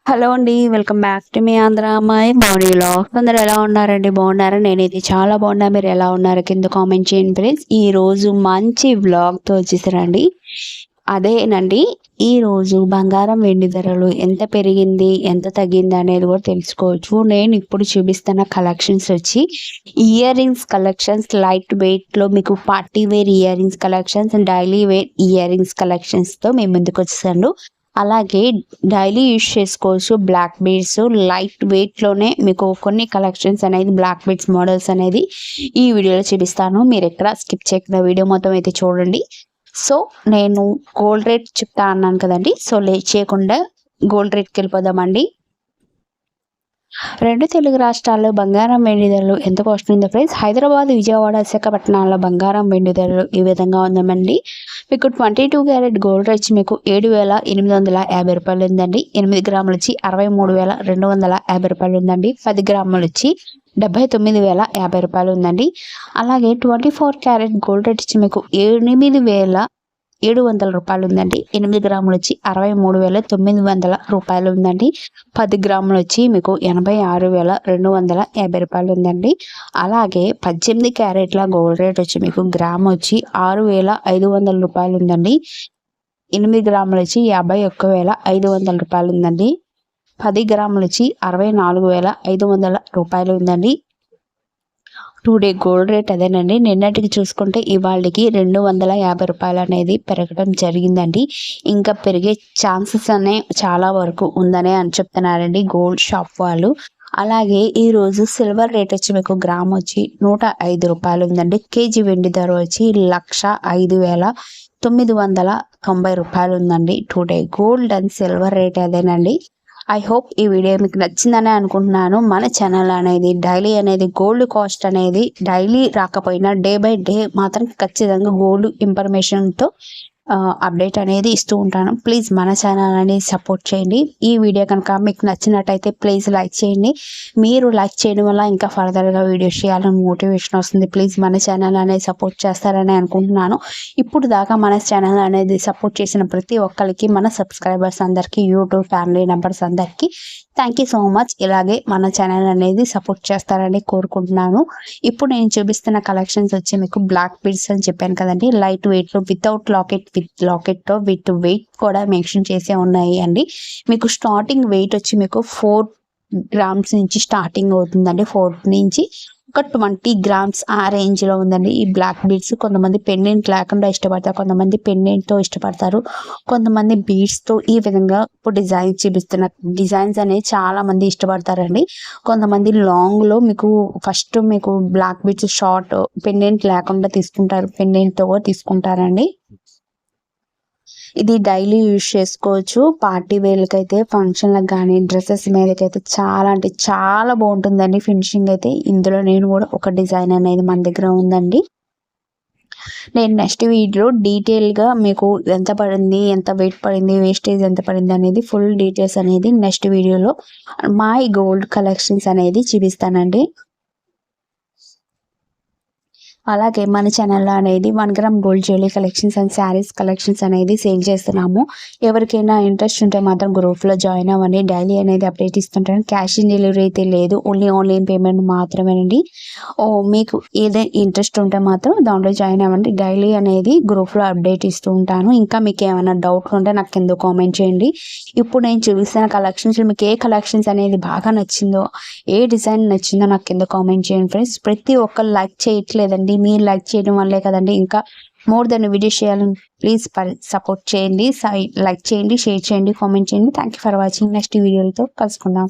Hello అండి, welcome back to me Andhra అమ్మాయి body vlogs. అందరు ఎలా ఉన్నారండి? బాగున్నారా? నేనైతే చాలా బాగున్నా. మీరు ఎలా ఉన్నారు కింద కామెంట్ చేయండి ఫ్రెండ్స్. ఈ రోజు మంచి వ్లాగ్తో వచ్చేసారండి. అదేనండి, ఈ రోజు బంగారం వెండి ధరలు ఎంత పెరిగింది, ఎంత తగ్గింది అనేది కూడా తెలుసుకోవచ్చు. నేను ఇప్పుడు చూపిస్తున్న కలెక్షన్స్ వచ్చి earrings collections, light weight లో మీకు party wear earrings collections and daily wear earrings collections తో మేము ముందుకు వచ్చేసాను. అలాగే డైలీ యూజ్ చేసుకోవచ్చు బ్లాక్ బీడ్స్ లైట్ వెయిట్ లోనే మీకు కొన్ని కలెక్షన్స్ అనేది బ్లాక్ బీడ్స్ మోడల్స్ అనేది ఈ వీడియోలో చూపిస్తాను. మీరు ఎక్కడ స్కిప్ చేయకుండా వీడియో మొత్తం అయితే చూడండి. సో నేను గోల్డ్ రేట్ చెప్తా అన్నాను కదండి, సో లేట్ చేయకుండా గోల్డ్ రేట్కి వెళ్ళిపోదామండి. రెండు తెలుగు రాష్ట్రాల్లో బంగారం వెండి ధరలు ఎంత వస్తుందో ఫ్రెండ్స్. హైదరాబాద్, విజయవాడ, విశాఖపట్నాల్లో బంగారం వెండి ధరలు ఈ విధంగా ఉందామండి. మీకు 22 క్యారెట్ గోల్డ్ వచ్చి మీకు 7,850 రూపాయలు ఉందండి. 8 గ్రాములు వచ్చి 63,250 రూపాయలు ఉందండి. 10 గ్రాములు వచ్చి 79,050 రూపాయలు ఉందండి. అలాగే 24 క్యారెట్ గోల్డ్ రేట్ వచ్చి మీకు 8,700 రూపాయలు ఉందండి. 8 గ్రాములు వచ్చి 63,900 రూపాయలు ఉందండి. 10 గ్రాములు వచ్చి మీకు 86,250 రూపాయలు ఉందండి. అలాగే 18 క్యారెట్ల గోల్డ్ రేట్ వచ్చి మీకు గ్రామ్ వచ్చి 6,500 రూపాయలు ఉందండి. 8 గ్రాములు వచ్చి 51,500 రూపాయలు ఉందండి. 10 గ్రాములు వచ్చి 64,500 రూపాయలు ఉందండి. టుడే గోల్డ్ రేట్ అదేనండి. నిన్నటికి చూసుకుంటే ఇవాళకి 250 రూపాయలు అనేది పెరగడం జరిగిందండి. ఇంకా పెరిగే ఛాన్సెస్ అనే చాలా వరకు ఉందనే అని చెప్తున్నారండి గోల్డ్ షాప్ వాళ్ళు. అలాగే ఈరోజు సిల్వర్ రేట్ వచ్చి మీకు గ్రామ్ వచ్చి 105 రూపాయలు ఉందండి. కేజీ వెండి ధర వచ్చి 1,05,990 రూపాయలు ఉందండి. Today gold and silver rate అదేనండి. ఐ హోప్ ఈ వీడియో మీకు నచ్చిందనే అనుకుంటున్నాను. మన ఛానల్ అనేది డైలీ అనేది గోల్డ్ కాస్ట్ అనేది డైలీ రాకపోయినా డే బై డే మాత్రం ఖచ్చితంగా గోల్డ్ ఇన్ఫర్మేషన్తో అప్డేట్ అనేది ఇస్తూ ఉంటాను. ప్లీజ్ మన ఛానల్ అనేది సపోర్ట్ చేయండి. ఈ వీడియో కనుక మీకు నచ్చినట్టయితే ప్లీజ్ లైక్ చేయండి. మీరు లైక్ చేయడం వల్ల ఇంకా ఫర్దర్గా వీడియోస్ చేయాలని మోటివేషన్ వస్తుంది. ప్లీజ్ మన ఛానల్ అనేది సపోర్ట్ చేస్తారని అనుకుంటున్నాను. ఇప్పుడు దాకా మన ఛానల్ అనేది సపోర్ట్ చేసిన ప్రతి ఒక్కరికి, మన సబ్స్క్రైబర్స్ అందరికీ, యూట్యూబ్ ఫ్యామిలీ మెంబర్స్ అందరికీ థ్యాంక్ యూ సో మచ్. ఇలాగే మన ఛానల్ అనేది సపోర్ట్ చేస్తారని కోరుకుంటున్నాను. ఇప్పుడు నేను చూపిస్తున్న కలెక్షన్స్ వచ్చి మీకు బ్లాక్ బీడ్స్ అని చెప్పాను కదండి. లైట్ వెయిట్లో వితౌట్ లాకెట్, విత్ లాకెట్తో, విత్ వెయిట్ కూడా మెన్షన్ చేసే ఉన్నాయి అండి. మీకు స్టార్టింగ్ వెయిట్ వచ్చి మీకు 4 గ్రామ్స్ నుంచి స్టార్టింగ్ అవుతుందండి. 4 నుంచి ఒక 20 గ్రామ్స్ ఆ రేంజ్లో ఉందండి ఈ బ్లాక్ బీడ్స్. కొంతమంది పెండెంట్ లేకుండా ఇష్టపడతారు, కొంతమంది పెండెంట్తో ఇష్టపడతారు, కొంతమంది బీడ్స్తో. ఈ విధంగా ఇప్పుడు డిజైన్స్ చూపిస్తున్న డిజైన్స్ అనేవి చాలా మంది ఇష్టపడతారండి. కొంతమంది లాంగ్లో మీకు ఫస్ట్ మీకు బ్లాక్ బీడ్స్ షార్ట్ పెండెంట్ లేకుండా తీసుకుంటారు, పెండెంట్తో తీసుకుంటారండి. ఇది డైలీ యూజ్ చేసుకోవచ్చు. పార్టీ వేర్లకి అయితే, ఫంక్షన్లకు కానీ, డ్రెస్సెస్ మీదకైతే చాలా అంటే చాలా బాగుంటుందండి ఫినిషింగ్ అయితే. ఇందులో నేను కూడా ఒక డిజైన్ అనేది మన దగ్గర ఉందండి. నేను నెక్స్ట్ వీడియోలో డీటెయిల్గా మీకు ఎంత పడింది, ఎంత వెయిట్ పడింది, వేస్టేజ్ ఎంత పడింది అనేది ఫుల్ డీటెయిల్స్ అనేది నెక్స్ట్ వీడియోలో మై గోల్డ్ కలెక్షన్స్ అనేది చూపిస్తానండి. అలాగే మన ఛానల్లో అనేది 1 gram gold jewellery collections and saris collections అనేది సేల్ చేస్తున్నాము. ఎవరికైనా ఇంట్రెస్ట్ ఉంటే మాత్రం గ్రూప్లో జాయిన్ అవ్వండి. డైలీ అనేది అప్డేట్ ఇస్తుంటాను. క్యాష్ ఆన్ డెలివరీ అయితే లేదు, ఓన్లీ ఆన్లైన్ పేమెంట్ మాత్రమేనండి. మీకు ఏదైనా ఇంట్రెస్ట్ ఉంటే మాత్రం దాంట్లో జాయిన్ అవ్వండి. డైలీ అనేది గ్రూప్లో అప్డేట్ ఇస్తూ ఉంటాను. ఇంకా మీకు ఏమైనా డౌట్ ఉంటే నాకు కింద కామెంట్ చేయండి. ఇప్పుడు నేను చూపిస్తున్న కలెక్షన్స్ మీకు ఏ కలెక్షన్స్ అనేది బాగా నచ్చిందో, ఏ డిజైన్ నచ్చిందో నాకు కింద కామెంట్ చేయండి ఫ్రెండ్స్. ప్రతి ఒక్కరు లైక్ చేయట్లేదండి. మీరు లైక్ చేయడం వల్లే కదండి ఇంకా మోర్ దెన్ వీడియో చేయాలని. ప్లీజ్ సపోర్ట్ చేయండి, లైక్ చేయండి, షేర్ చేయండి, కామెంట్ చేయండి. Thank you for watching. Next వీడియోలతో కలుసుకుందాం.